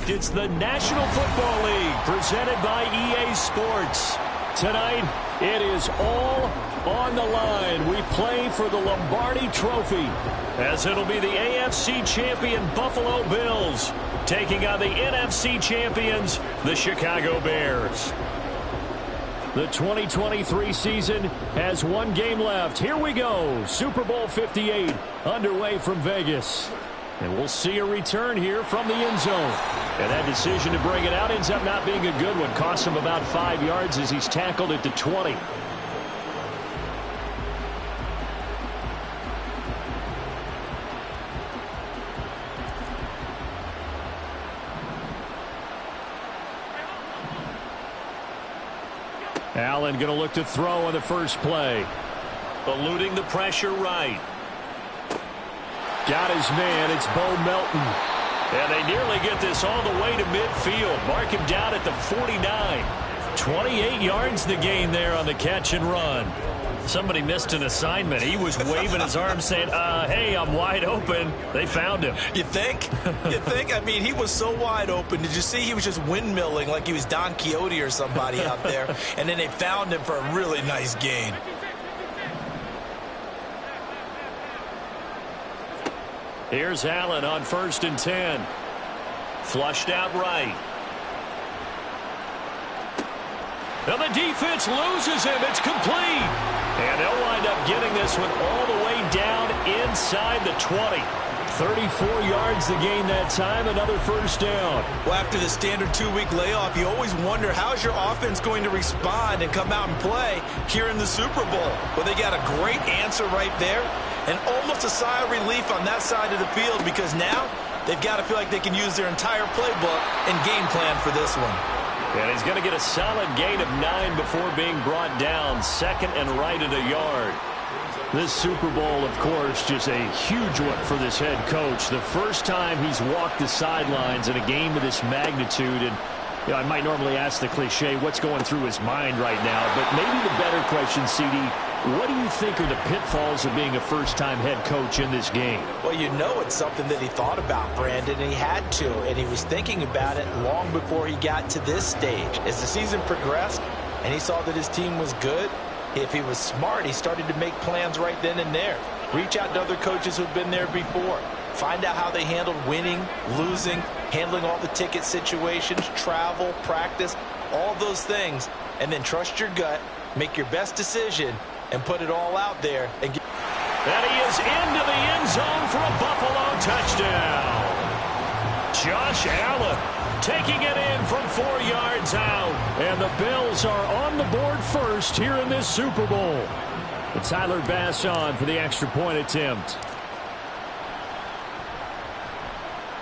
It's the National Football League presented by EA Sports. Tonight, it is all on the line. We play for the Lombardi Trophy, as it'll be the AFC champion Buffalo Bills taking on the NFC champions, the Chicago Bears. The 2023 season has one game left. Here we go. Super Bowl 58 underway from Vegas. And we'll see a return here from the end zone. And that decision to bring it out ends up not being a good one. Costs him about 5 yards as he's tackled at the 20. Allen going to look to throw on the first play. Eluding the pressure right. Got his man. It's Bo Melton. And they nearly get this all the way to midfield. Mark him down at the 49. 28 yards the gain there on the catch and run. Somebody missed an assignment. He was waving his arms saying, hey, I'm wide open. They found him. You think? You think? I mean, he was so wide open. Did you see he was just windmilling like he was Don Quixote or somebody out there? And then they found him for a really nice gain. Here's Allen on 1st and 10. Flushed out right. And the defense loses him. It's complete. And they'll wind up getting this one all the way down inside the 20. 34 yards the gain that time, another first down. Well, after the standard 2-week layoff, you always wonder how's your offense going to respond and come out and play here in the Super Bowl. Well, they got a great answer right there. And almost a sigh of relief on that side of the field because now they've got to feel like they can use their entire playbook and game plan for this one. And he's going to get a solid gain of 9 before being brought down. 2nd and right at a yard. This Super Bowl, of course, just a huge one for this head coach. The first time he's walked the sidelines in a game of this magnitude. And you know, I might normally ask the cliche, what's going through his mind right now? But maybe the better question, CD, what do you think are the pitfalls of being a first-time head coach in this game? Well, you know it's something that he thought about, Brandon, and he had to. And he was thinking about it long before he got to this stage. As the season progressed and he saw that his team was good, if he was smart, he started to make plans right then and there. Reach out to other coaches who've been there before. Find out how they handled winning, losing, handling all the ticket situations, travel, practice, all those things. And then trust your gut, make your best decision, and put it all out there. And he is into the end zone for a Buffalo touchdown. Josh Allen taking it in from 4 yards out. And the Bills are on the board first here in this Super Bowl. And Tyler Bass on for the extra point attempt.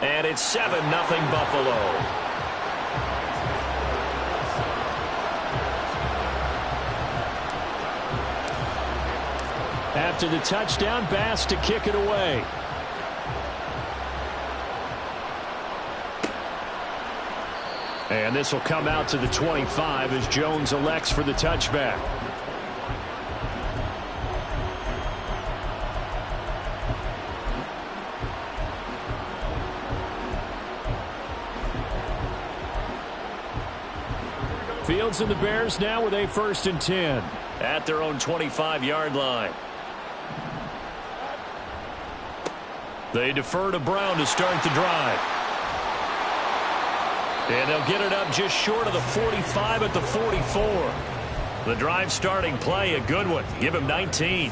And it's 7-0 Buffalo. After the touchdown, Bass to kick it away. And this will come out to the 25 as Jones elects for the touchback. Fields and the Bears now with a 1st and 10 at their own 25-yard line. They defer to Brown to start the drive. And they'll get it up just short of the 45 at the 44. The drive starting play, a good one. Give him 19.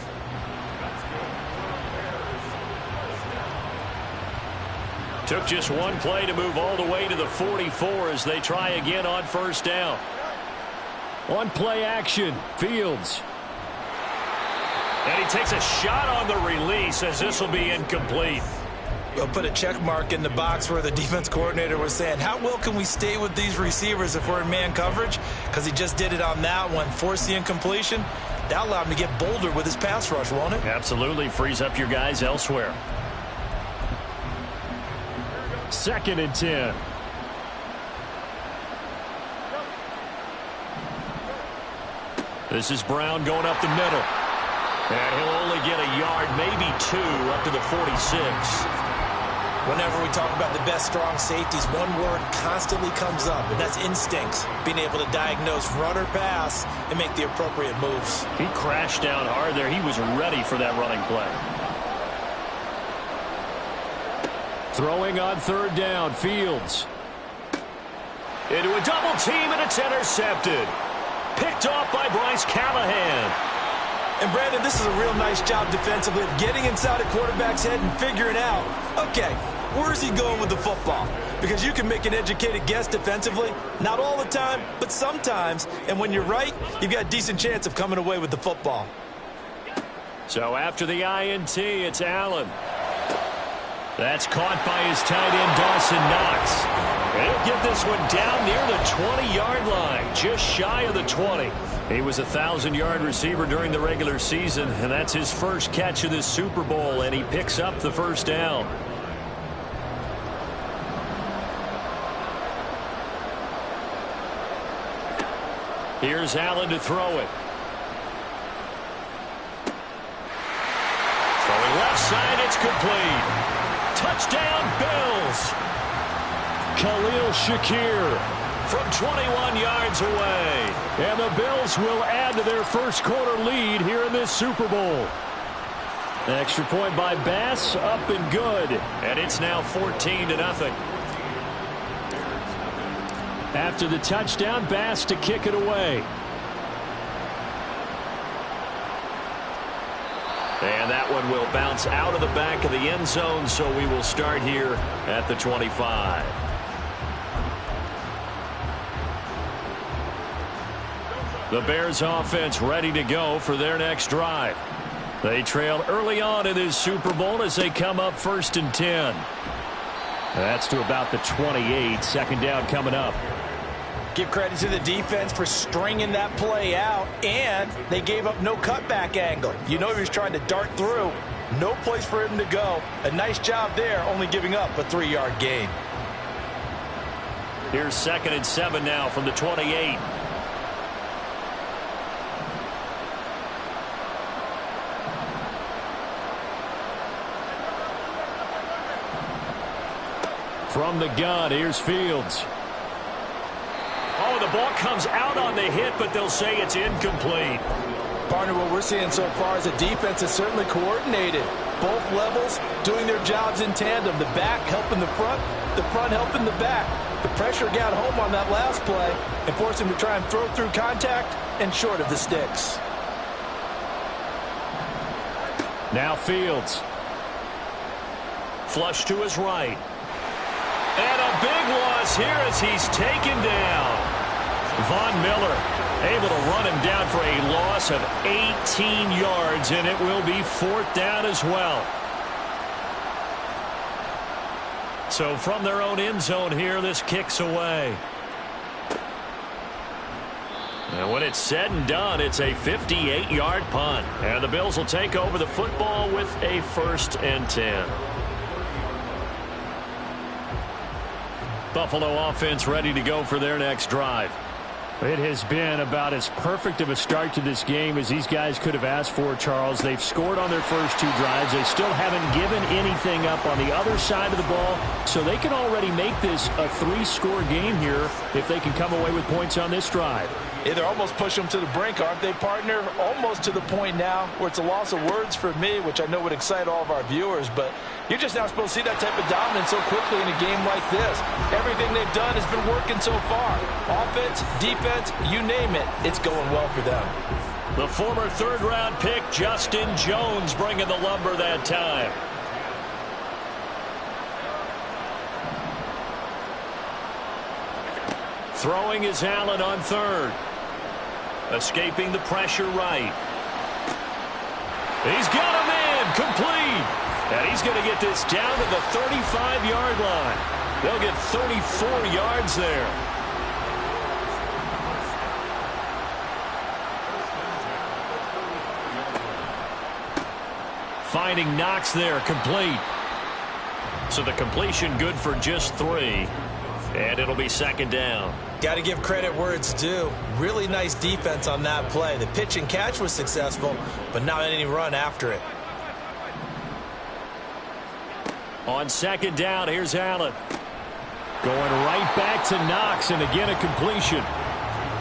Took just one play to move all the way to the 44 as they try again on 1st down. On play action, Fields. And he takes a shot on the release as this will be incomplete. We'll put a check mark in the box where the defense coordinator was saying, how well can we stay with these receivers if we're in man coverage? Because he just did it on that one, forced the incompletion. That allowed him to get bolder with his pass rush, won't it? Absolutely, frees up your guys elsewhere. 2nd and 10. This is Brown going up the middle. And he'll only get a yard, maybe 2, up to the 46. Whenever we talk about the best strong safeties, one word constantly comes up, and that's instincts. Being able to diagnose run or pass and make the appropriate moves. He crashed down hard there. He was ready for that running play. Throwing on 3rd down, Fields. Into a double team, and it's intercepted. Picked off by Bryce Callahan. And, Brandon, this is a real nice job defensively of getting inside a quarterback's head and figuring out, okay, where's he going with the football? Because you can make an educated guess defensively, not all the time, but sometimes. And when you're right, you've got a decent chance of coming away with the football. So after the INT, it's Allen. That's caught by his tight end, Dawson Knox. And he'll get this one down near the 20-yard line, just shy of the 20. He was a 1,000-yard receiver during the regular season, and that's his first catch of this Super Bowl, and he picks up the 1st down. Here's Allen to throw it. Throwing left side, it's complete. Touchdown, Bills. Khalil Shakir from 21 yards away. And the Bills will add to their first quarter lead here in this Super Bowl. An extra point by Bass, up and good. And it's now 14-0. After the touchdown, Bass to kick it away. And that one will bounce out of the back of the end zone, so we will start here at the 25. The Bears offense ready to go for their next drive. They trail early on in this Super Bowl as they come up 1st and 10. That's to about the 28. 2nd down coming up. Give credit to the defense for stringing that play out, and they gave up no cutback angle. You know he was trying to dart through. No place for him to go. A nice job there, only giving up a 3-yard gain. Here's 2nd and 7 now from the 28. From the gun, here's Fields. Oh, the ball comes out on the hit, but they'll say it's incomplete. Partner, what we're seeing so far is the defense is certainly coordinated. Both levels doing their jobs in tandem. The back helping the front helping the back. The pressure got home on that last play and forced him to try and throw through contact and short of the sticks. Now Fields. Flush to his right. And a big loss here as he's taken down. Von Miller able to run him down for a loss of 18 yards, and it will be 4th down as well. So from their own end zone here, this kicks away. And when it's said and done, it's a 58-yard punt. And the Bills will take over the football with a 1st and 10. Buffalo offense ready to go for their next drive. It has been about as perfect of a start to this game as these guys could have asked for, Charles. They've scored on their first 2 drives. They still haven't given anything up on the other side of the ball, so they can already make this a 3-score game here if they can come away with points on this drive. Yeah, they're almost pushing them to the brink, aren't they, partner? Almost to the point now where it's a loss of words for me, which I know would excite all of our viewers, but you're just not supposed to see that type of dominance so quickly in a game like this. Everything they've done has been working so far. Offense, defense, you name it, it's going well for them. The former 3rd-round pick, Justin Jones, bringing the lumber that time. Throwing is Allen on 3rd. Escaping the pressure right. He's got him in, complete. And he's going to get this down to the 35-yard line. They'll get 34 yards there. Finding Knox there, complete. So the completion good for just 3. And it'll be 2nd down. Got to give credit where it's due. Really nice defense on that play. The pitch and catch was successful, but not any run after it. On 2nd down, here's Allen. Going right back to Knox, and again a completion.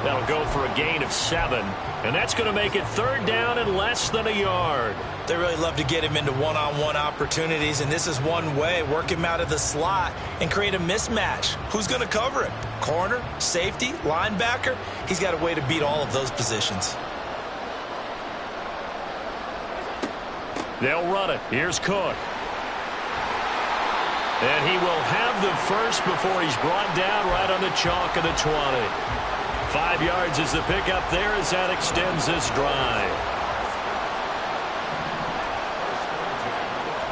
That'll go for a gain of 7. And that's going to make it 3rd down and less than a yard. They really love to get him into one-on-one opportunities, and this is one way. Work him out of the slot and create a mismatch. Who's going to cover him? Corner, safety, linebacker? He's got a way to beat all of those positions. They'll run it. Here's Cook. And he will have the first before he's brought down right on the chalk of the 20. 5 yards is the pickup there as that extends this drive.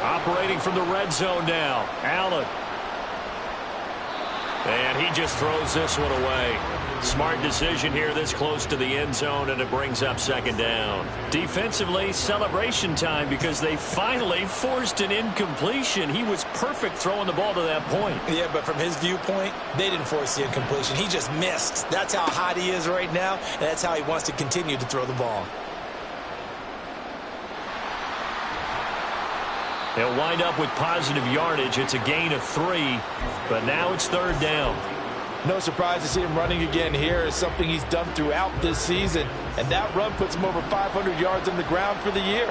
Operating from the red zone now, Allen. And he just throws this one away. Smart decision here this close to the end zone, and it brings up 2nd down. Defensively, celebration time because they finally forced an incompletion. He was perfect throwing the ball to that point. Yeah, but from his viewpoint, they didn't force the incompletion. He just missed. That's how hot he is right now, and that's how he wants to continue to throw the ball. They'll wind up with positive yardage. It's a gain of 3, but now it's 3rd down. No surprise to see him running again here. It's something he's done throughout this season, and that run puts him over 500 yards on the ground for the year.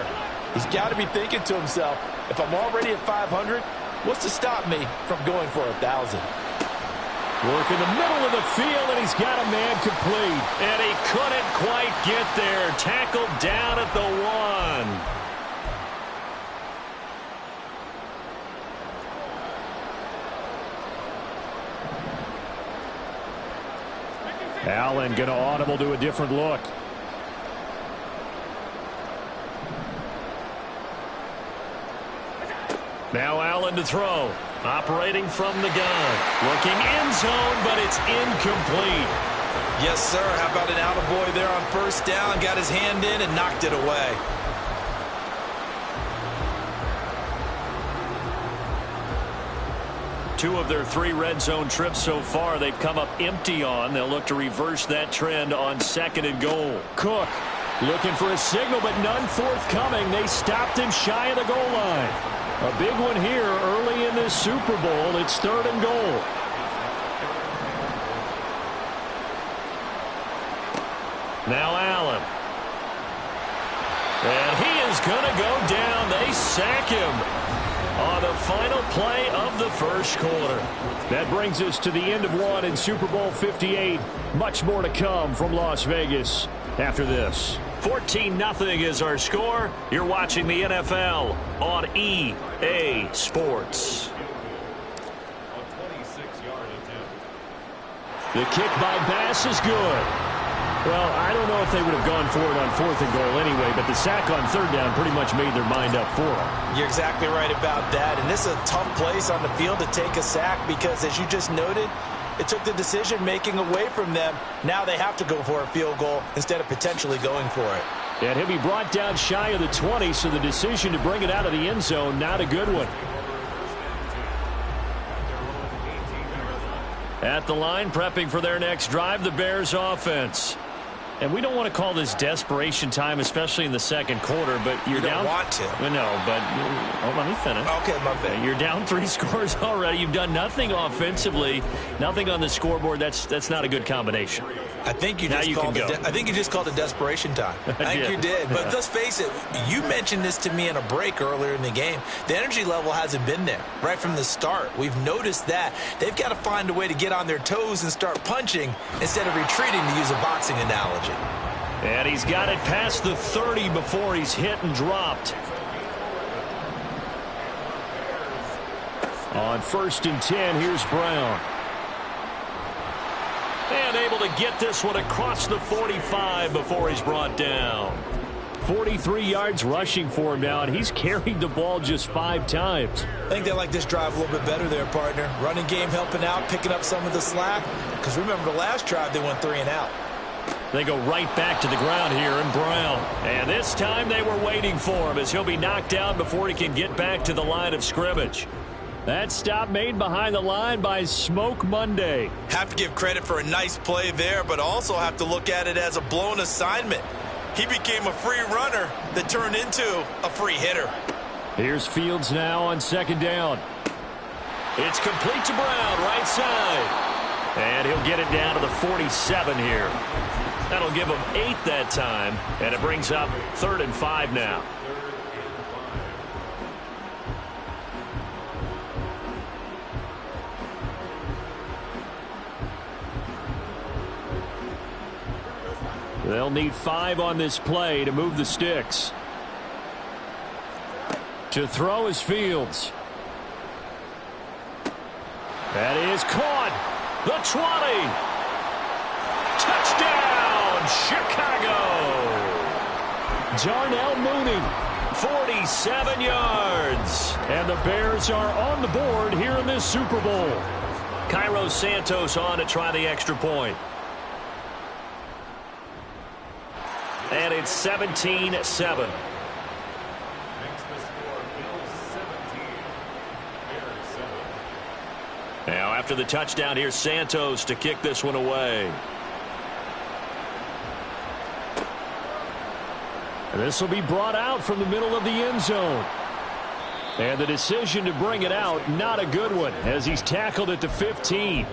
He's got to be thinking to himself, if I'm already at 500, what's to stop me from going for 1,000? Work in the middle of the field, and he's got a man complete. And he couldn't quite get there. Tackled down at the 1. Allen going to audible to a different look. Now Allen to throw. Operating from the gun. Looking end zone, but it's incomplete. Yes, sir. How about an attaboy there on 1st down? Got his hand in and knocked it away. Two of their 3 red zone trips so far they've come up empty on. They'll look to reverse that trend on 2nd and goal. Cook looking for a signal, but none forthcoming. They stopped him shy of the goal line. A big one here early in this Super Bowl. It's 3rd and goal. Now Allen. And he is going to go down. They sack him on the final play of the first quarter. That brings us to the end of 1 in Super Bowl 58. Much more to come from Las Vegas after this. 14-0 is our score. You're watching the NFL on EA Sports. The kick by Bass is good. Well, I don't know if they would have gone for it on 4th and goal anyway, but the sack on 3rd down pretty much made their mind up for them. You're exactly right about that, and this is a tough place on the field to take a sack because, as you just noted, it took the decision-making away from them. Now they have to go for a field goal instead of potentially going for it. And he'll be brought down shy of the 20, so the decision to bring it out of the end zone, not a good one. At the line, prepping for their next drive, the Bears offense. And we don't want to call this desperation time, especially in the second quarter, but you're down. You don't want to. No, but let me finish. Okay, my bad. You're down 3 scores already. You've done nothing offensively, nothing on the scoreboard. That's not a good combination. I think you just called it desperation time. I think you did. But let's face it, you mentioned this to me in a break earlier in the game. The energy level hasn't been there right from the start. We've noticed that. They've got to find a way to get on their toes and start punching instead of retreating, to use a boxing analogy. And he's got it past the 30 before he's hit and dropped. On 1st and 10, here's Brown. And able to get this one across the 45 before he's brought down. 43 yards rushing for him now, and he's carried the ball just 5 times. I think they like this drive a little bit better there, partner. Running game helping out, picking up some of the slack. Because remember, the last drive they went 3 and out. They go right back to the ground here in Brown. And this time they were waiting for him as he'll be knocked down before he can get back to the line of scrimmage. That stop made behind the line by Smoke Monday. Have to give credit for a nice play there, but also have to look at it as a blown assignment. He became a free runner that turned into a free hitter. Here's Fields now on 2nd down. It's complete to Brown, right side. And he'll get it down to the 47 here. That'll give him 8 that time, and it brings up 3rd and 5 now. They'll need 5 on this play to move the sticks. To throw is Fields. That is caught. The 20. Touchdown, Chicago. Darnell Mooney, 47 yards. And the Bears are on the board here in this Super Bowl. Cairo Santos on to try the extra point. And it's 17-7. Now after the touchdown, here's Santos to kick this one away. This will be brought out from the middle of the end zone. And the decision to bring it out, not a good one, as he's tackled at the 15.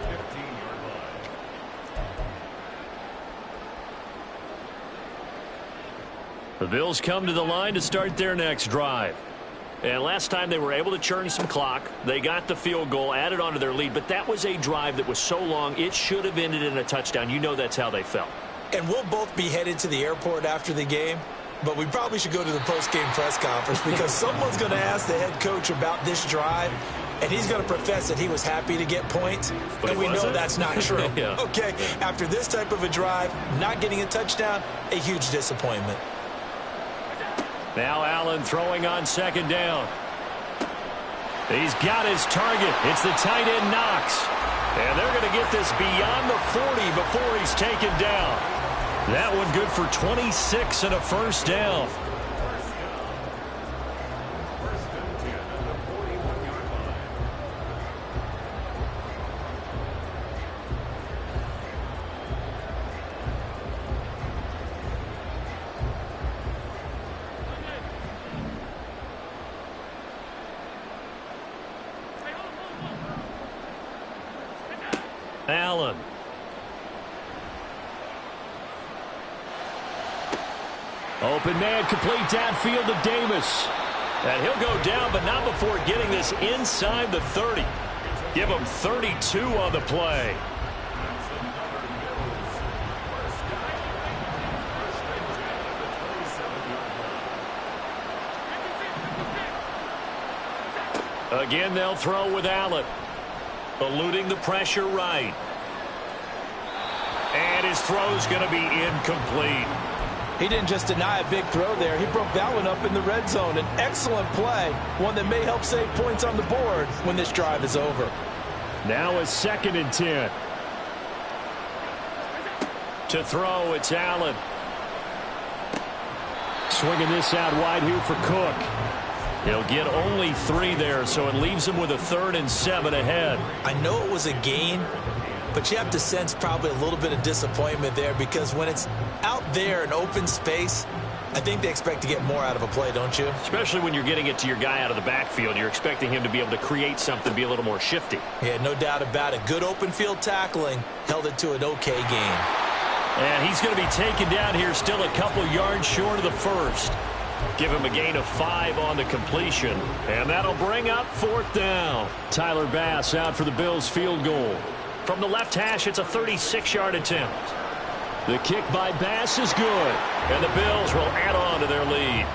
The Bills come to the line to start their next drive. And last time they were able to churn some clock. They got the field goal, added on to their lead. But that was a drive that was so long, it should have ended in a touchdown. You know that's how they felt. And we'll both be headed to the airport after the game. But we probably should go to the post-game press conference because someone's going to ask the head coach about this drive. And he's going to profess that he was happy to get points. But we know that's not true. Yeah. Okay, after this type of a drive, not getting a touchdown, a huge disappointment. Now Allen throwing on 2nd down. He's got his target. It's the tight end Knox. And they're going to get this beyond the 40 before he's taken down. That one good for 26 and a 1st down. Allen. Open man, complete downfield to Davis. And he'll go down, but not before getting this inside the 30. Give him 32 on the play. Again, they'll throw with Allen. Eluding the pressure right. And his throw's going to be incomplete. He didn't just deny a big throw there. He broke that one up in the red zone. An excellent play. One that may help save points on the board when this drive is over. Now a 2nd and 10. To throw, it's Allen. Swinging this out wide here for Cook. He'll get only 3 there, so it leaves him with a 3rd and 7 ahead. I know it was a gain, but you have to sense probably a little bit of disappointment there because when it's out there in open space, I think they expect to get more out of a play, don't you? Especially when you're getting it to your guy out of the backfield. You're expecting him to be able to create something, be a little more shifty. Yeah, no doubt about it. Good open field tackling held it to an okay game. And he's going to be taken down here still a couple yards short of the first. Give him a gain of 5 on the completion. And that'll bring up 4th down. Tyler Bass out for the Bills field goal. From the left hash, it's a 36-yard attempt. The kick by Bass is good. And the Bills will add on to their lead.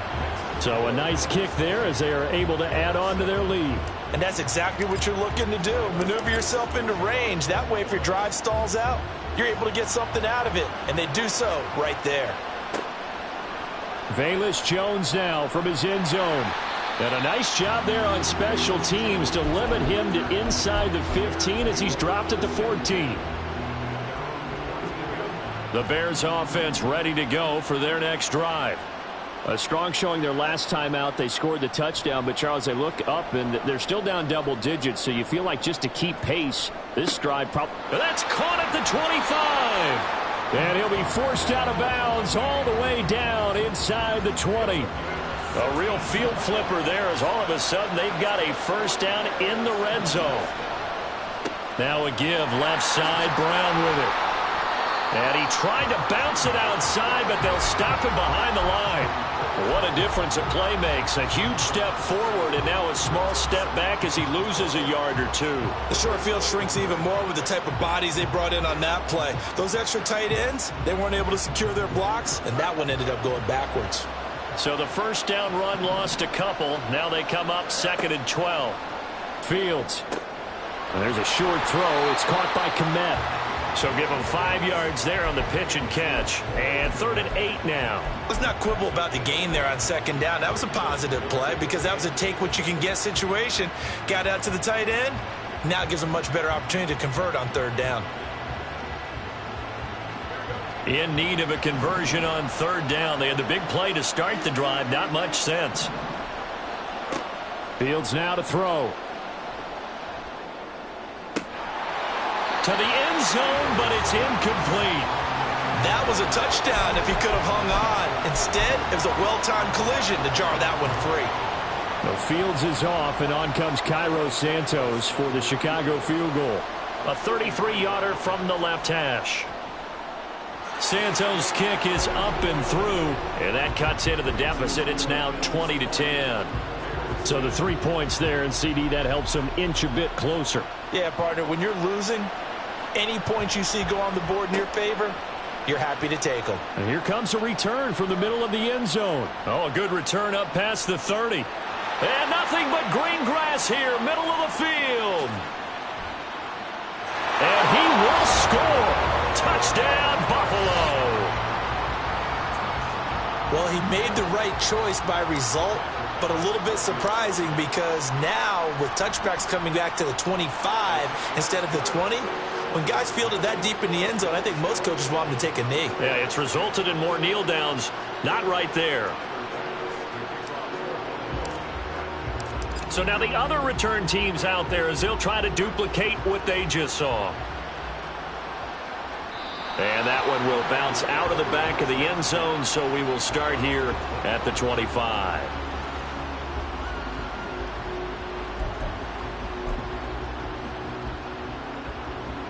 So a nice kick there as they are able to add on to their lead. And that's exactly what you're looking to do. Maneuver yourself into range. That way, if your drive stalls out, you're able to get something out of it. And they do so right there. Velus Jones now from his end zone. And a nice job there on special teams to limit him to inside the 15 as he's dropped at the 14. The Bears offense ready to go for their next drive. A strong showing their last time out. They scored the touchdown, but Charles, they look up and they're still down double digits, so you feel like just to keep pace, this drive probably... That's caught at the 25. And he'll be forced out of bounds all the way down inside the 20. A real field flipper there as all of a sudden they've got a first down in the red zone. Now a give left side, Brown with it. And he tried to bounce it outside, but they'll stop him behind the line. What a difference a play makes. A huge step forward and now a small step back as he loses a yard or two. The short field shrinks even more with the type of bodies they brought in on that play. Those extra tight ends, they weren't able to secure their blocks, and that one ended up going backwards. So the first down run lost a couple. Now they come up 2nd and 12. Fields. And there's a short throw. It's caught by Kmet. So give him 5 yards there on the pitch and catch. And 3rd and 8 now. Let's not quibble about the gain there on 2nd down. That was a positive play because that was a take-what-you-can-get situation. Got out to the tight end. Now it gives them a much better opportunity to convert on 3rd down. In need of a conversion on 3rd down. They had the big play to start the drive. Not much sense. Fields now to throw. To the end zone, but it's incomplete. That was a touchdown if he could have hung on. Instead, it was a well-timed collision to jar that one free. The Fields is off, and on comes Cairo Santos for the Chicago field goal. A 33-yarder from the left hash. Santos' kick is up and through, and that cuts into the deficit. It's now 20-10. So the 3 points there, and CD, that helps them inch a bit closer. Yeah, partner, when you're losing, any points you see go on the board in your favor, you're happy to take them. And here comes a return from the middle of the end zone. Oh, a good return up past the 30. And nothing but green grass here, middle of the field. And he will score. Touchdown, Buffalo. Well, he made the right choice by result, but a little bit surprising because now with touchbacks coming back to the 25 instead of the 20, when guys fielded that deep in the end zone, I think most coaches want them to take a knee. Yeah, it's resulted in more kneel downs. Not right there. So now the other return teams out there as they'll try to duplicate what they just saw. And that one will bounce out of the back of the end zone, so we will start here at the 25.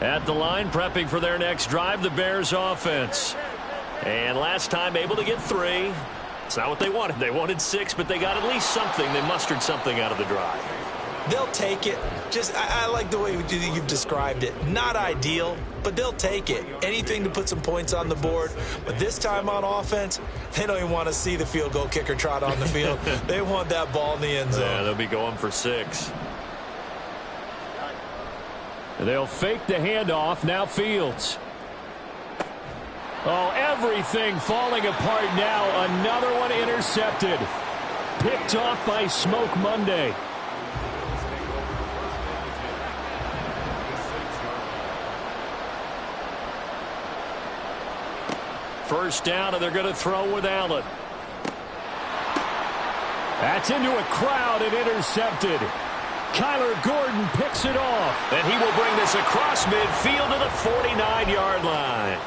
At the line, prepping for their next drive, the Bears offense. And last time able to get 3. It's not what they wanted. They wanted 6, but they got at least something. They mustered something out of the drive. They'll take it. I like the way you've described it. Not ideal, but they'll take it. Anything to put some points on the board. But this time on offense, they don't even want to see the field goal kicker trot on the field. They want that ball in the end zone. Yeah, they'll be going for 6. They'll fake the handoff. Now Fields. Oh, everything falling apart now. Another one intercepted. Picked off by Smoke Monday. First down, and they're going to throw with Allen. That's into a crowd and intercepted. Kyler Gordon picks it off. And he will bring this across midfield to the 49-yard line.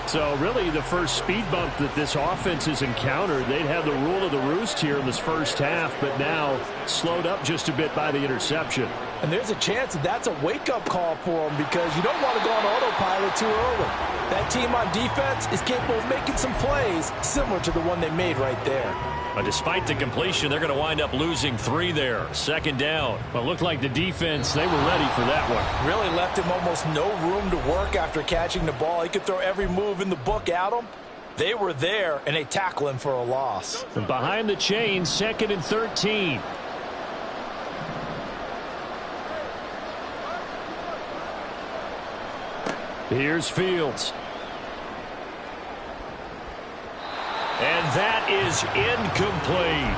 So really the first speed bump that this offense has encountered, they'd have the rule of the roost here in this first half, but now slowed up just a bit by the interception. And there's a chance that that's a wake-up call for them because you don't want to go on autopilot too early. That team on defense is capable of making some plays similar to the one they made right there. Despite the completion, they're going to wind up losing 3 there. Second down. Well, it looked like the defense, they were ready for that one. Really left him almost no room to work after catching the ball. He could throw every move in the book at him. They were there, and they tackle him for a loss. And behind the chains, 2nd and 13. Here's Fields. And that is incomplete.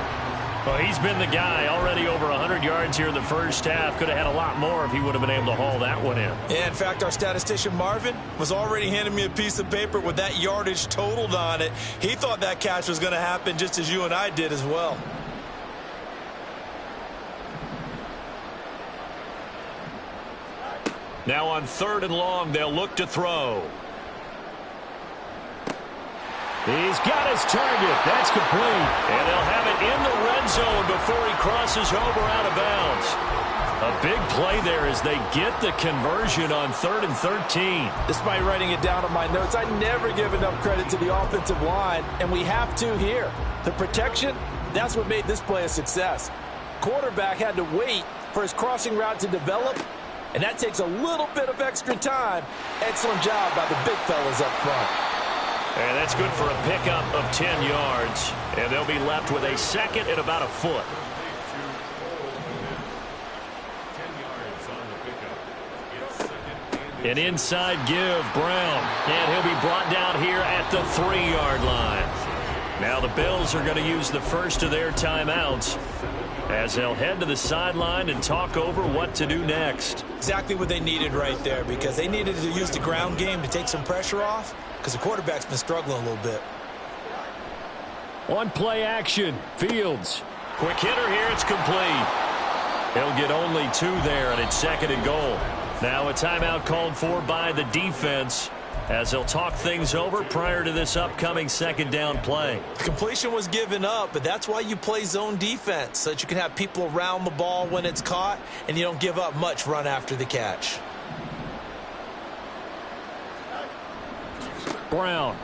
Well, he's been the guy already over 100 yards here in the first half. Could have had a lot more if he would have been able to haul that one in. Yeah, in fact, our statistician Marvin was already handing me a piece of paper with that yardage totaled on it. He thought that catch was going to happen just as you and I did as well. Now on 3rd and long, they'll look to throw. He's got his target. That's complete. And they'll have it in the red zone before he crosses over out of bounds. A big play there as they get the conversion on 3rd and 13. Despite writing it down on my notes, I never give enough credit to the offensive line, and we have to here. The protection, that's what made this play a success. Quarterback had to wait for his crossing route to develop, and that takes a little bit of extra time. Excellent job by the big fellas up front. And that's good for a pickup of 10 yards. And they'll be left with a 2nd and about a foot. An inside give, Brown. And he'll be brought down here at the 3-yard line. Now the Bills are going to use the first of their timeouts as they'll head to the sideline and talk over what to do next. Exactly what they needed right there, because they needed to use the ground game to take some pressure off, because the quarterback's been struggling a little bit. On play action, Fields. Quick hitter here, it's complete. He'll get only 2 there, and it's 2nd and goal. Now a timeout called for by the defense as they'll talk things over prior to this upcoming 2nd down play. The completion was given up, but that's why you play zone defense, so that you can have people around the ball when it's caught, and you don't give up much run after the catch. Brown.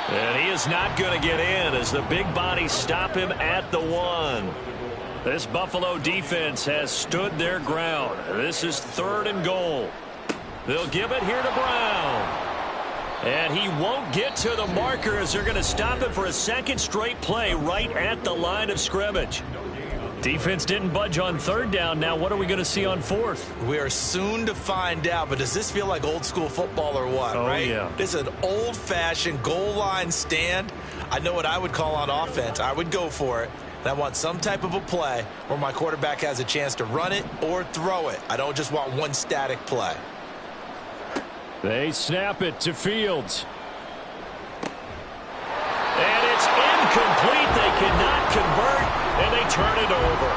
And he is not going to get in as the big bodies stop him at the 1. This Buffalo defense has stood their ground. This is 3rd and goal. They'll give it here to Brown. And he won't get to the marker as they're going to stop him for a 2nd straight play right at the line of scrimmage. Defense didn't budge on 3rd down. Now what are we going to see on 4th? We are soon to find out, but does this feel like old school football or what, right? Yeah. This is an old-fashioned goal line stand. I know what I would call on offense. I would go for it. And I want some type of a play where my quarterback has a chance to run it or throw it. I don't just want one static play. They snap it to Fields. And it's incomplete. They cannot convert, and they turn it over.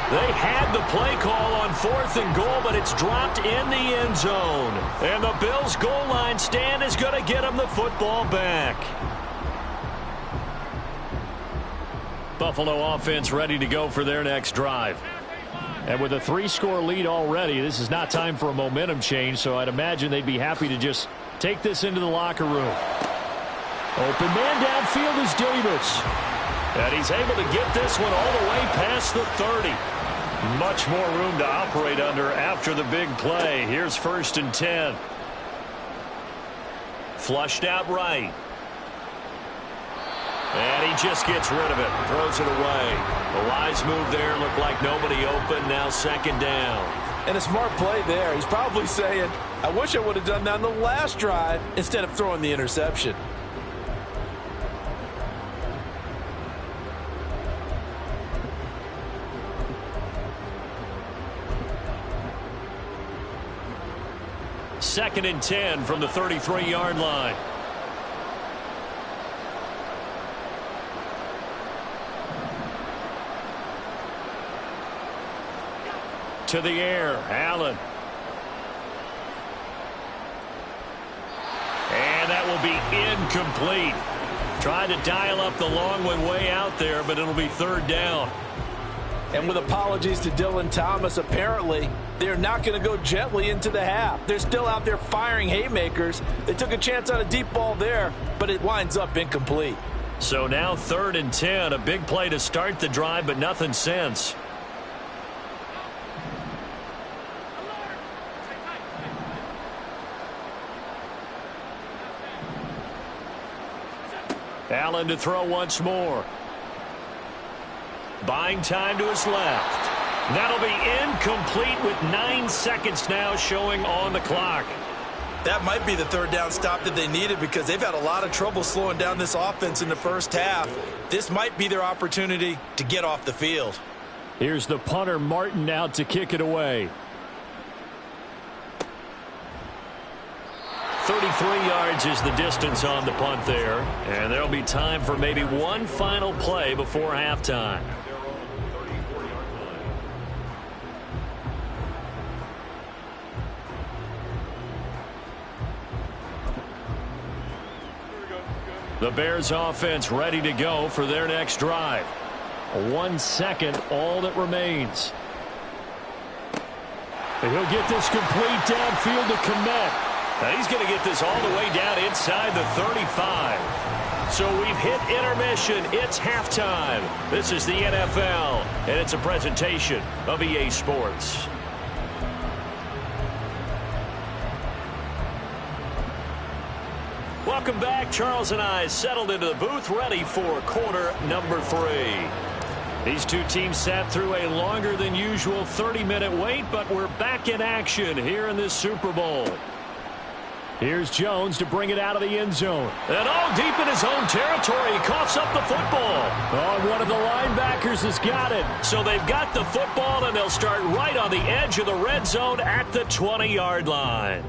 They had the play call on 4th and goal, but it's dropped in the end zone. And the Bills' goal line stand is going to get them the football back. Buffalo offense ready to go for their next drive. And with a 3-score lead already, this is not time for a momentum change, so I'd imagine they'd be happy to just take this into the locker room. Open man downfield is Davis. And he's able to get this one all the way past the 30. Much more room to operate under after the big play. Here's 1st and 10. Flushed out right. And he just gets rid of it, throws it away. The wise move there, looked like nobody open, now 2nd down. And a smart play there. He's probably saying, I wish I would have done that on the last drive instead of throwing the interception. Second and 10 from the 33-yard line. to the air. Allen. And that will be incomplete. Trying to dial up the long one way out there, but it'll be third down. And with apologies to Dylan Thomas, apparently they're not going to go gently into the half. They're still out there firing haymakers. They took a chance on a deep ball there, but it winds up incomplete. So now 3rd and 10, a big play to start the drive, but nothing since. Allen to throw once more. Buying time to his left. That'll be incomplete with 9 seconds now showing on the clock. That might be the third down stop that they needed because they've had a lot of trouble slowing down this offense in the first half. This might be their opportunity to get off the field. Here's the punter, Martin, out to kick it away. 33 yards is the distance on the punt there. And there'll be time for maybe one final play before halftime. The Bears offense ready to go for their next drive. 1 second, all that remains. And he'll get this complete downfield to Kmet. Now he's going to get this all the way down inside the 35. So we've hit intermission. It's halftime. This is the NFL, and it's a presentation of EA Sports. Welcome back. Charles and I settled into the booth, ready for quarter number 3. These two teams sat through a longer than usual 30-minute wait, but we're back in action here in this Super Bowl. Here's Jones to bring it out of the end zone. And all deep in his own territory. He coughs up the football. Oh, one of the linebackers has got it. So they've got the football, and they'll start right on the edge of the red zone at the 20-yard line.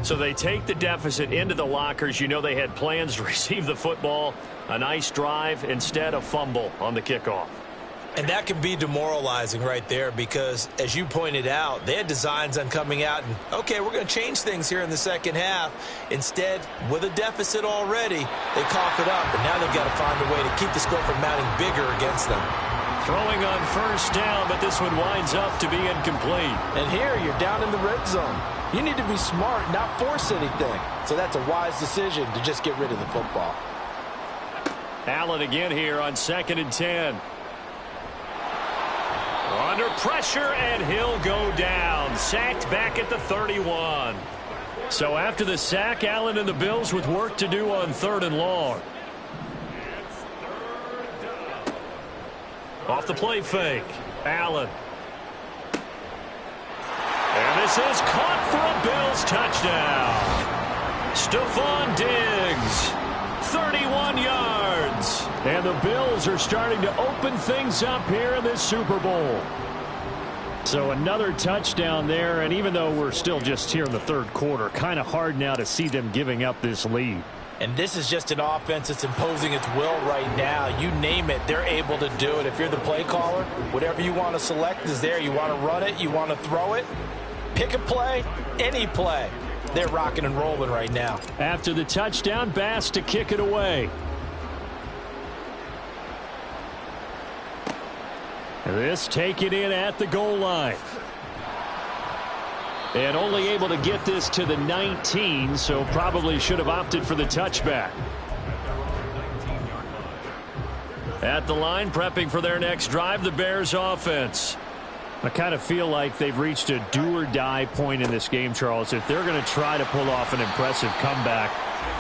So they take the deficit into the lockers. You know they had plans to receive the football. A nice drive, instead a fumble on the kickoff. And that can be demoralizing right there because, as you pointed out, they had designs on coming out and, okay, we're going to change things here in the second half. Instead, with a deficit already, they cough it up, and now they've got to find a way to keep the score from mounting bigger against them. Throwing on first down, but this one winds up to be incomplete. And here, you're down in the red zone. You need to be smart, not force anything. So that's a wise decision to just get rid of the football. Allen again here on 2nd and 10. Under pressure, and he'll go down. Sacked back at the 31. So after the sack, Allen and the Bills with work to do on 3rd and long. Off the play fake. Allen. And this is caught for a Bills touchdown. Stephon Diggs. 31 yards. And the Bills are starting to open things up here in this Super Bowl. So another touchdown there, and even though we're still just here in the 3rd quarter, kind of hard now to see them giving up this lead. And this is just an offense that's imposing its will right now. You name it, they're able to do it. If you're the play caller, whatever you want to select is there. You want to run it, you want to throw it, pick a play, any play. They're rocking and rolling right now. After the touchdown, Bass to kick it away. This taken in at the goal line. And only able to get this to the 19, so probably should have opted for the touchback. At the line, prepping for their next drive, the Bears offense. I kind of feel like they've reached a do-or-die point in this game, Charles. If they're going to try to pull off an impressive comeback,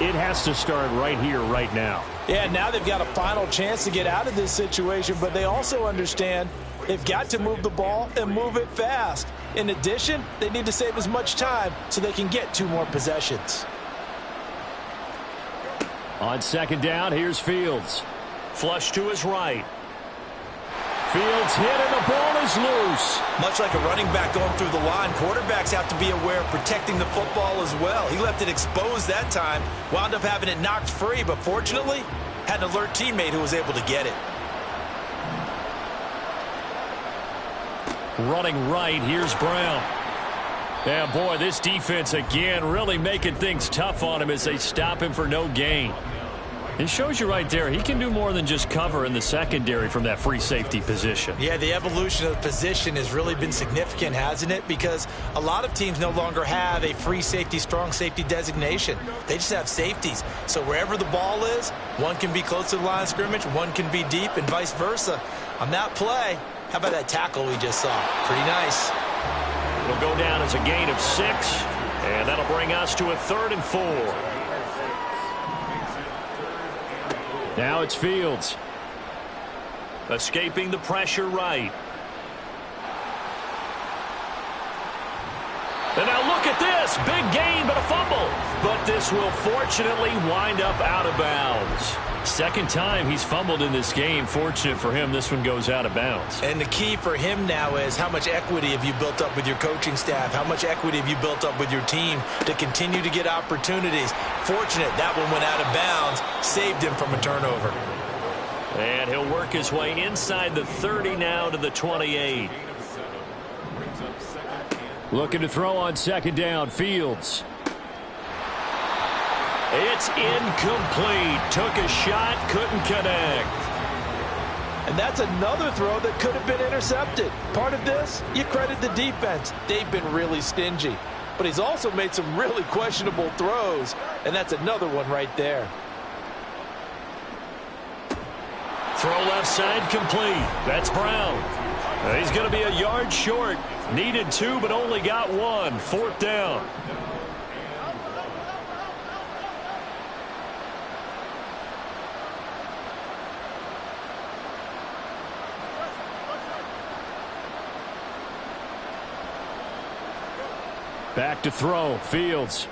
it has to start right here, right now. Yeah, now they've got a final chance to get out of this situation, but they also understand they've got to move the ball and move it fast. In addition, they need to save as much time so they can get 2 more possessions. On 2nd down, here's Fields. Flush to his right. Fields hit, and the ball is loose. Much like a running back going through the line, quarterbacks have to be aware of protecting the football as well. He left it exposed that time, wound up having it knocked free, but fortunately, had an alert teammate who was able to get it. running right. Here's Brown. Yeah, boy, this defense again really making things tough on him as they stop him for no gain. It shows you right there, he can do more than just cover in the secondary from that free safety position. Yeah, the evolution of the position has really been significant, hasn't it? Because a lot of teams no longer have a free safety, strong safety designation. They just have safeties. So wherever the ball is, one can be close to the line of scrimmage, one can be deep, and vice versa. On that play, how about that tackle we just saw? Pretty nice. It'll go down as a gain of 6, and that'll bring us to a 3rd and 4. Now it's Fields. Escaping the pressure right. And now look at this. Big gain, but a fumble. But this will fortunately wind up out of bounds. Second time he's fumbled in this game. Fortunate for him, this one goes out of bounds. And the key for him now is how much equity have you built up with your coaching staff? How much equity have you built up with your team to continue to get opportunities? Fortunate that one went out of bounds, saved him from a turnover. And he'll work his way inside the 30 now to the 28. Looking to throw on second down, Fields. It's incomplete. Took a shot, couldn't connect. And that's another throw that could have been intercepted. Part of this, you credit the defense. They've been really stingy. But he's also made some really questionable throws. And that's another one right there. Throw left side complete. That's Brown. He's going to be a yard short. Needed 2, but only got 1. 4th down. Back to throw. Fields.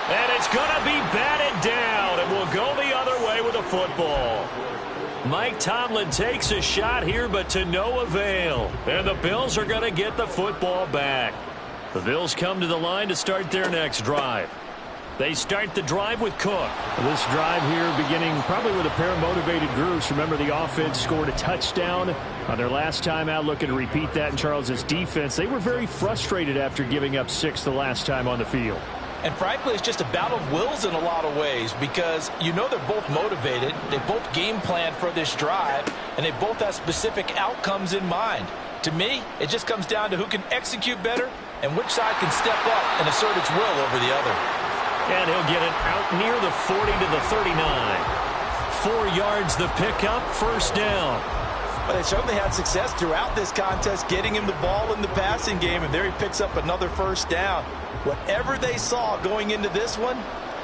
And it's going to be batted down, and will go the other way with a football. Mike Tomlin takes a shot here, but to no avail. And the Bills are going to get the football back. The Bills come to the line to start their next drive. They start the drive with Cook. This drive here beginning probably with a pair of motivated groups. Remember, the offense scored a touchdown on their last time out, looking to repeat that in Charles's defense. They were very frustrated after giving up 6 the last time on the field. And frankly, it's just a battle of wills in a lot of ways because you know they're both motivated. They both game planned for this drive, and they both have specific outcomes in mind. To me, it just comes down to who can execute better and which side can step up and assert its will over the other. And he'll get it out near the 40 to the 39. 4 yards the pickup, 1st down. But they certainly had success throughout this contest, getting him the ball in the passing game, and there he picks up another 1st down. Whatever they saw going into this one,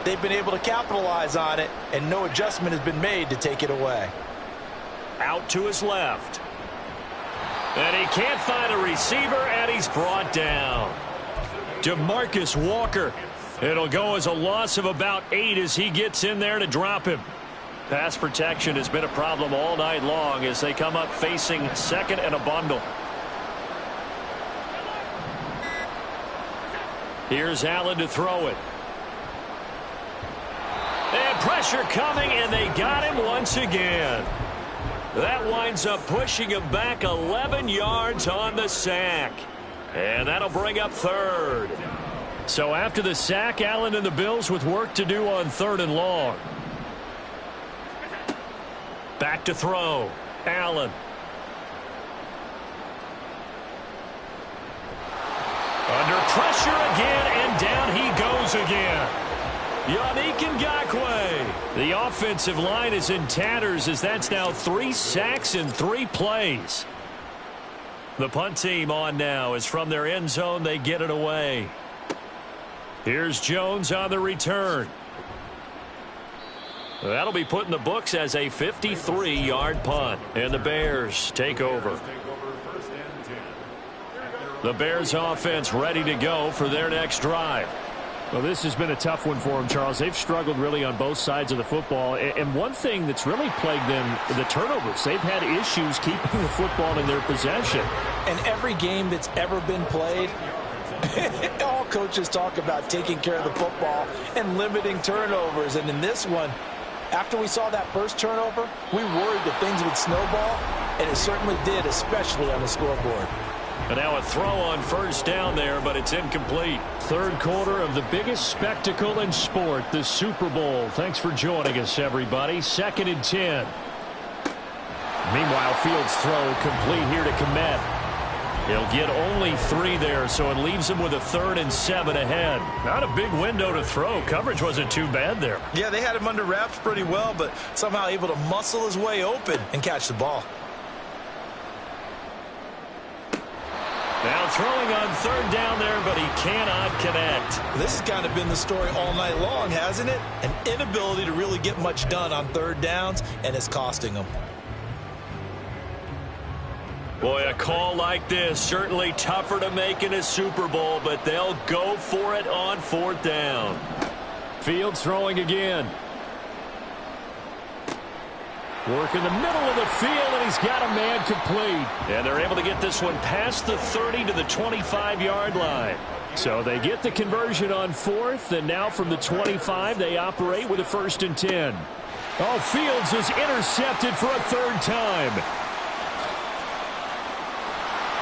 they've been able to capitalize on it, and no adjustment has been made to take it away. Out to his left. And he can't find a receiver, and he's brought down. DeMarcus Walker. It'll go as a loss of about 8 as he gets in there to drop him. Pass protection has been a problem all night long as they come up facing 2nd and a bundle. Here's Allen to throw it. And pressure coming, and they got him once again. That winds up pushing him back 11 yards on the sack. And that'll bring up 3rd. So after the sack, Allen and the Bills with work to do on 3rd and long. Back to throw. Allen. Under pressure again, and down he goes again. Yannick Ngakoue. The offensive line is in tatters as that's now 3 sacks in 3 plays. The punt team on now as from their end zone they get it away. Here's Jones on the return. That'll be put in the books as a 53-yard punt. And the Bears take over. The Bears offense ready to go for their next drive. Well, this has been a tough one for them, Charles. They've struggled really on both sides of the football. And one thing that's really plagued them, the turnovers. They've had issues keeping the football in their possession. And every game that's ever been played, all coaches talk about taking care of the football and limiting turnovers. And in this one, after we saw that first turnover, we worried that things would snowball. and it certainly did, especially on the scoreboard. And now a throw on first down there, but it's incomplete. Third quarter of the biggest spectacle in sport, the Super Bowl. Thanks for joining us, everybody. 2nd and 10. Meanwhile, Fields' throw complete here to Kmet. He'll get only 3 there, so it leaves him with a 3rd and 7 ahead. Not a big window to throw. Coverage wasn't too bad there. Yeah, they had him under wraps pretty well, but somehow able to muscle his way open and catch the ball. Now throwing on 3rd down there, but he cannot connect. This has kind of been the story all night long, hasn't it? An inability to really get much done on 3rd downs, and it's costing them. Boy, a call like this, certainly tougher to make in a Super Bowl, but they'll go for it on 4th down. Fields throwing again. Work in the middle of the field, and he's got a man complete. And they're able to get this one past the 30 to the 25-yard line. So they get the conversion on 4th, and now from the 25, they operate with a 1st and 10. Oh, Fields is intercepted for a 3rd time.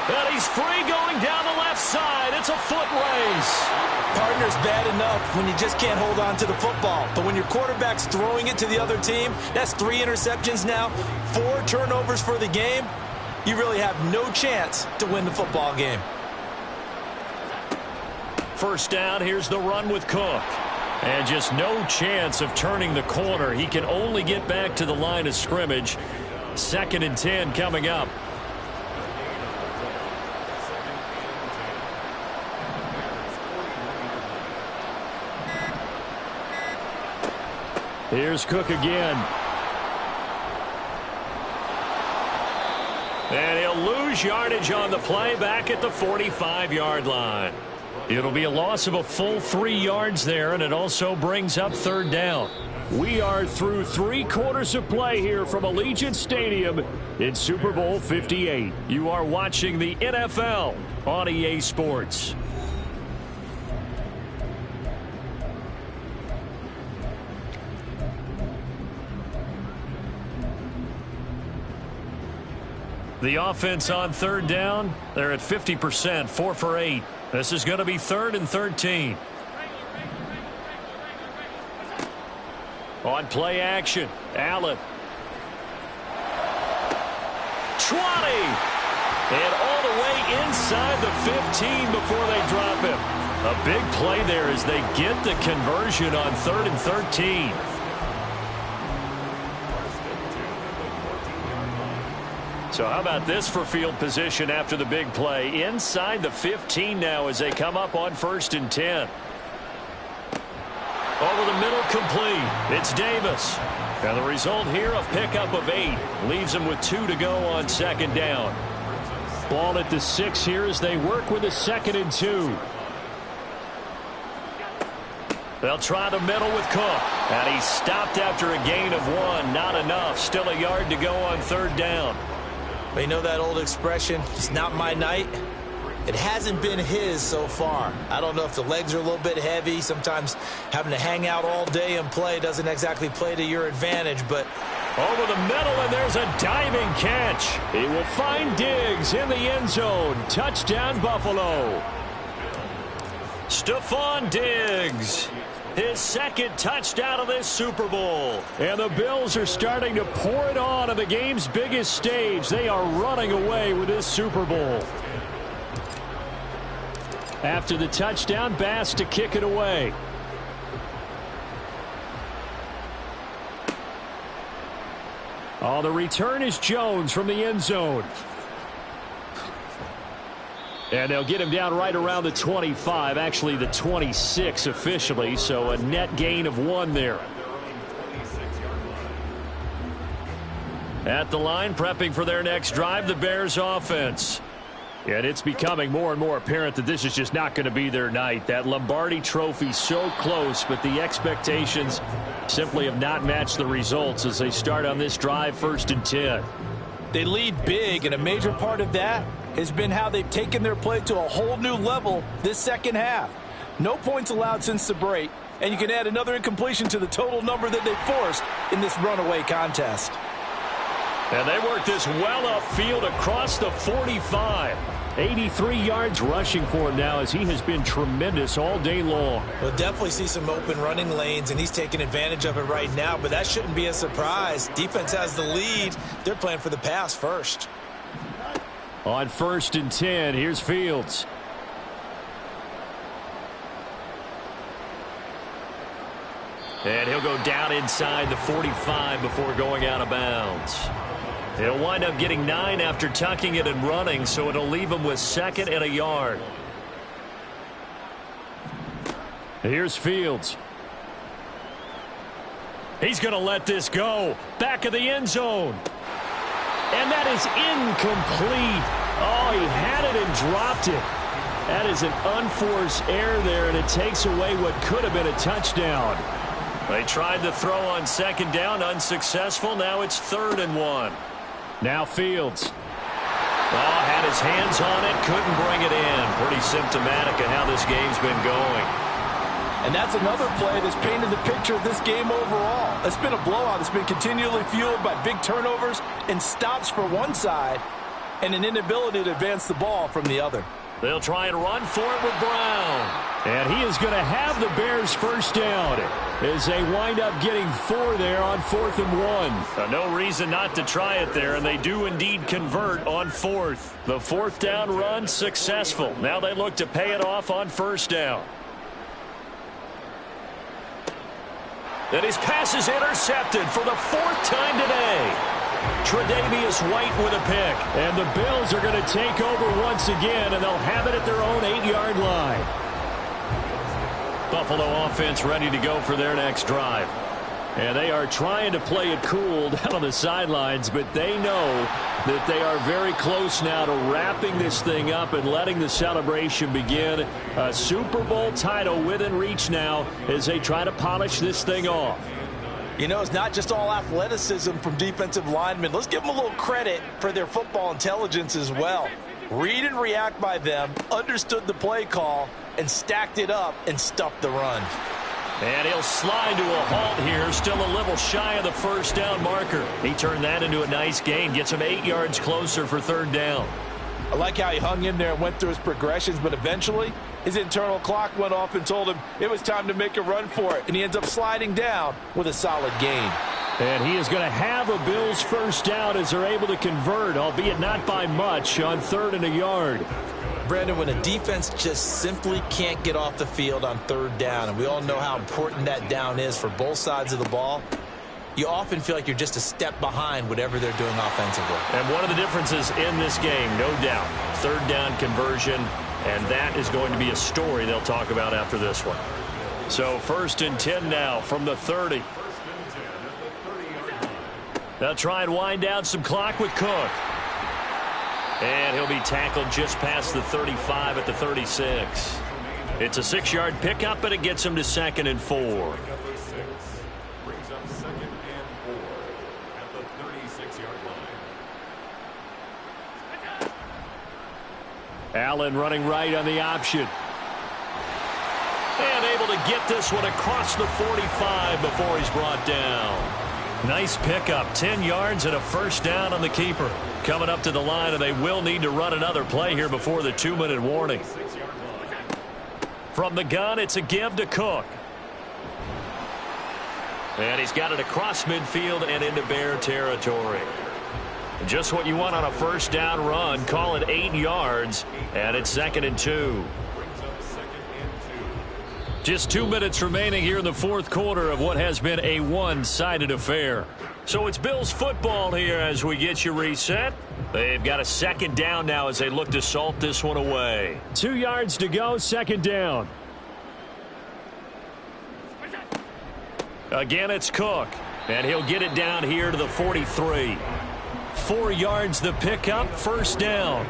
And he's free going down the left side. It's a foot race. Partner's bad enough when you just can't hold on to the football. But when your quarterback's throwing it to the other team, that's 3 interceptions now, 4 turnovers for the game. You really have no chance to win the football game. First down, here's the run with Cook. And just no chance of turning the corner. He can only get back to the line of scrimmage. 2nd and 10 coming up. Here's Cook again. And he'll lose yardage on the play back at the 45-yard line. It'll be a loss of a full 3 yards there, and it also brings up 3rd down. We are through 3 quarters of play here from Allegiant Stadium in Super Bowl 58. You are watching the NFL on EA Sports. The offense on 3rd down, they're at 50%, 4 for 8. This is going to be 3rd and 13. On play action, Allen. 20! And all the way inside the 15 before they drop him. A big play there as they get the conversion on 3rd and 13. So how about this for field position after the big play? Inside the 15 now as they come up on 1st and 10. Over the middle, complete. It's Davis. And the result here, a pickup of 8. Leaves them with 2 to go on 2nd down. Ball at the 6 here as they work with a 2nd and 2. They'll try the middle with Cook. And he's stopped after a gain of 1. Not enough. Still a yard to go on 3rd down. But you know that old expression, it's not my night? It hasn't been his so far. I don't know if the legs are a little bit heavy. Sometimes having to hang out all day and play doesn't exactly play to your advantage, but over the middle, and there's a diving catch. He will find Diggs in the end zone. Touchdown, Buffalo. Stephon Diggs. His 2nd touchdown of this Super Bowl. And the Bills are starting to pour it on the game's biggest stage. They are running away with this Super Bowl. After the touchdown, Bass to kick it away. Oh, the return is Jones from the end zone. And they'll get him down right around the 25, actually the 26 officially, so a net gain of 1 there. At the line, prepping for their next drive, the Bears offense. And it's becoming more and more apparent that this is just not going to be their night. That Lombardi trophy so close, but the expectations simply have not matched the results as they start on this drive 1st and 10. They lead big, and a major part of that has been how they've taken their play to a whole new level this 2nd half. No points allowed since the break, and you can add another incompletion to the total number that they forced in this runaway contest. And they work this well upfield across the 45. 83 yards rushing for him now, as he has been tremendous all day long. We'll definitely see some open running lanes, and he's taking advantage of it right now, but that shouldn't be a surprise. Defense has the lead. They're playing for the pass first. On 1st and 10, here's Fields. And he'll go down inside the 45 before going out of bounds. He'll wind up getting 9 after tucking it and running, so it'll leave him with 2nd and a yard. Here's Fields. He's going to let this go. Back of the end zone. And that is incomplete. Oh, he had it and dropped it. That is an unforced error there, and it takes away what could have been a touchdown. They tried to throw on 2nd down, unsuccessful. Now it's 3rd and 1. Now Fields. Oh, had his hands on it, couldn't bring it in. Pretty symptomatic of how this game's been going. And that's another play that's painted the picture of this game overall. It's been a blowout. It's been continually fueled by big turnovers and stops for one side and an inability to advance the ball from the other. They'll try and run for it with Brown. And he is going to have the Bears first down as they wind up getting 4 there on 4th and 1. No reason not to try it there, and they do indeed convert on 4th. The 4th down run successful. Now they look to pay it off on 1st down. And his pass is intercepted for the 4th time today. Tre'Davious White with a pick. And the Bills are going to take over once again, and they'll have it at their own 8-yard line. Buffalo offense ready to go for their next drive. And they are trying to play it cool down on the sidelines, but they know that they are very close now to wrapping this thing up and letting the celebration begin. A Super Bowl title within reach now as they try to polish this thing off. You know, it's not just all athleticism from defensive linemen. Let's give them a little credit for their football intelligence as well. Read and react by them, understood the play call, and stacked it up and stuffed the run. And he'll slide to a halt here, still a little shy of the 1st down marker. He turned that into a nice gain, gets him 8 yards closer for 3rd down. I like how he hung in there and went through his progressions, but eventually his internal clock went off and told him it was time to make a run for it, and he ends up sliding down with a solid gain. And he is going to have a Bills first down as they're able to convert, albeit not by much, on 3rd and a yard. Brandon, when a defense just simply can't get off the field on 3rd down, and we all know how important that down is for both sides of the ball, you often feel like you're just a step behind whatever they're doing offensively. And one of the differences in this game, no doubt, 3rd down conversion, and that is going to be a story they'll talk about after this one. So 1st and 10 now from the 30. They'll try and wind down some clock with Cook. And he'll be tackled just past the 35 at the 36. It's a 6-yard pickup, and it gets him to 2nd and 4. Brings up 2nd and 4 at the 36-yard line. Allen running right on the option. And able to get this one across the 45 before he's brought down. Nice pickup, 10 yards and a 1st down on the keeper. Coming up to the line, and they will need to run another play here before the 2-minute warning. From the gun, it's a give to Cook. And he's got it across midfield and into Bear territory. Just what you want on a 1st down run. Call it 8 yards, and it's 2nd and 2. Just 2 minutes remaining here in the 4th quarter of what has been a one-sided affair. So it's Bills football here as we get you reset. They've got a 2nd down now as they look to salt this one away. 2 yards to go, 2nd down. Again, it's Cook, and he'll get it down here to the 43. 4 yards the pickup, 1st down.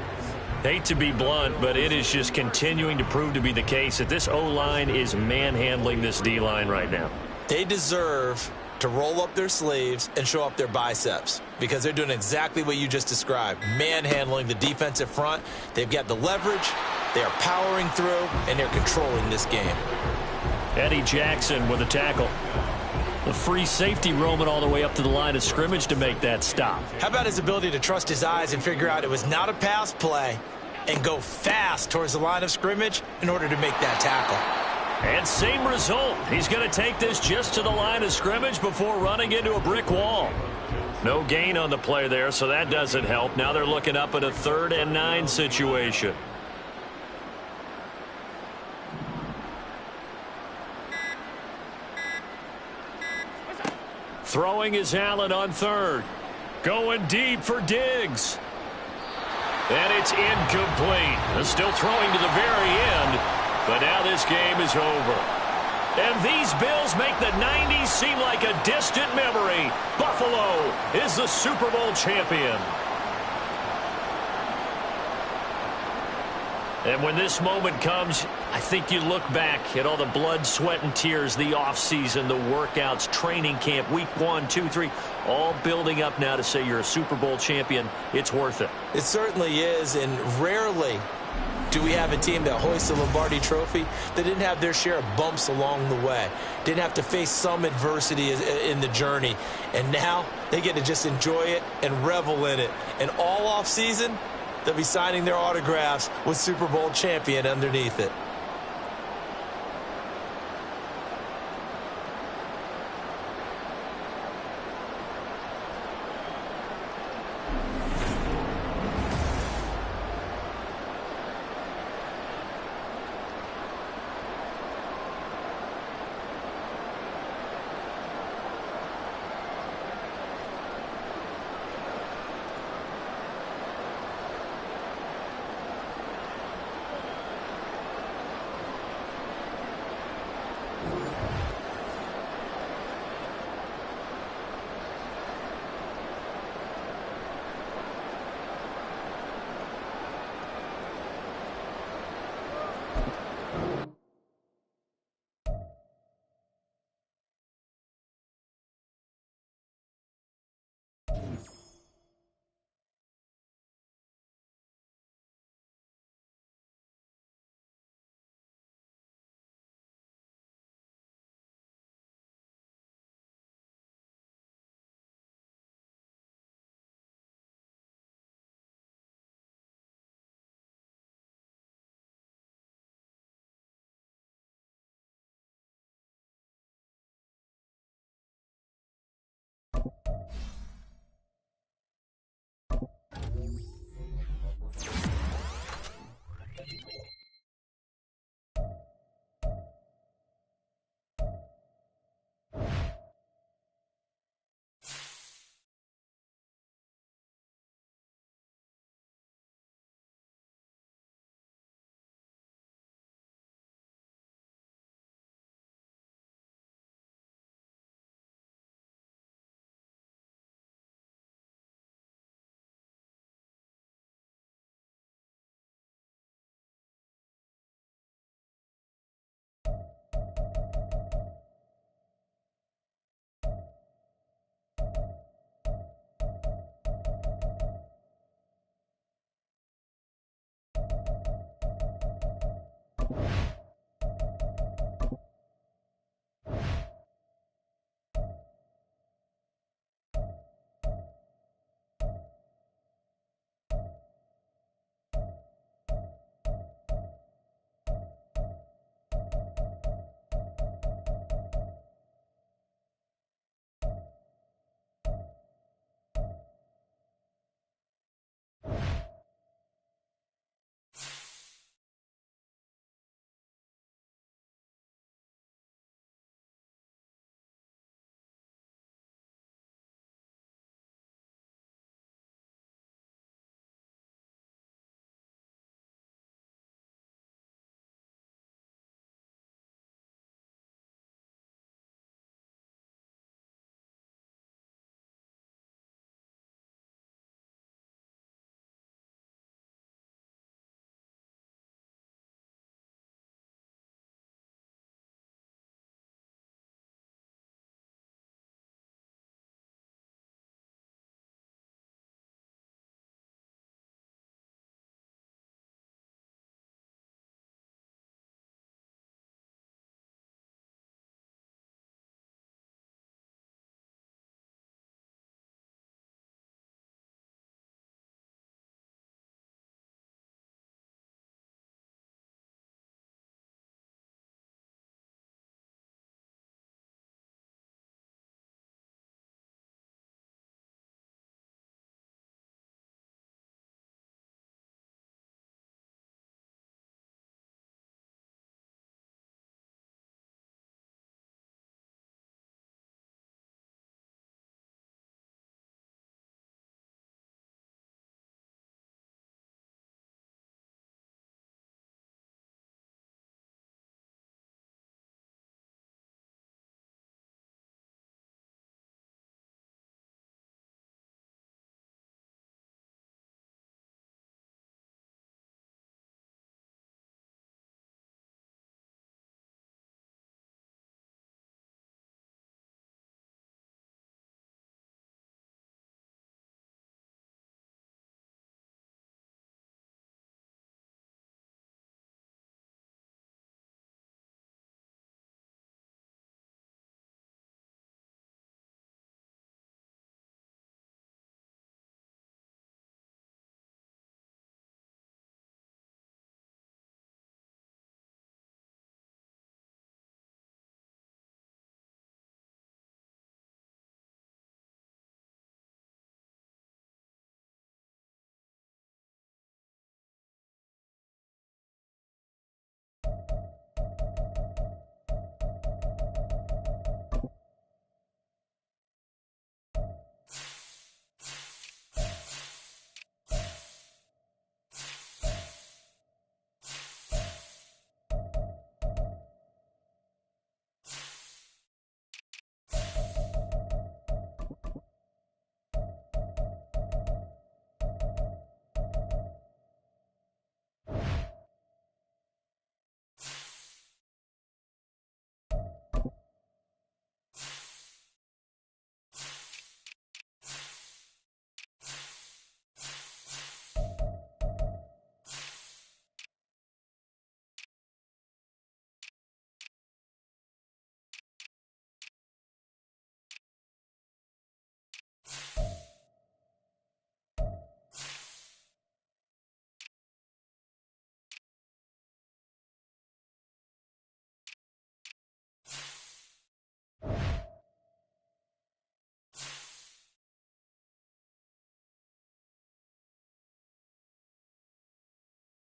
Hate to be blunt, but it is just continuing to prove to be the case that this O-line is manhandling this D-line right now. They deserve to roll up their sleeves and show up their biceps because they're doing exactly what you just described, manhandling the defensive front. They've got the leverage, they are powering through, and they're controlling this game. Eddie Jackson with a tackle. The free safety roaming all the way up to the line of scrimmage to make that stop. How about his ability to trust his eyes and figure out it was not a pass play and go fast towards the line of scrimmage in order to make that tackle? And same result. He's going to take this just to the line of scrimmage before running into a brick wall. No gain on the play there, so that doesn't help. Now they're looking up at a 3rd and 9 situation. Throwing is Allen on 3rd. Going deep for Diggs. And it's incomplete. They're still throwing to the very end, but now this game is over. And these Bills make the 90s seem like a distant memory. Buffalo is the Super Bowl champion. And when this moment comes, I think you look back at all the blood, sweat, and tears, the offseason, the workouts, training camp, week 1, 2, 3, all building up now to say you're a Super Bowl champion. It's worth it. It certainly is, and rarely do we have a team that hoists the Lombardi Trophy that didn't have their share of bumps along the way, didn't have to face some adversity in the journey, and now they get to just enjoy it and revel in it. And all offseason, they'll be signing their autographs with Super Bowl champion underneath it.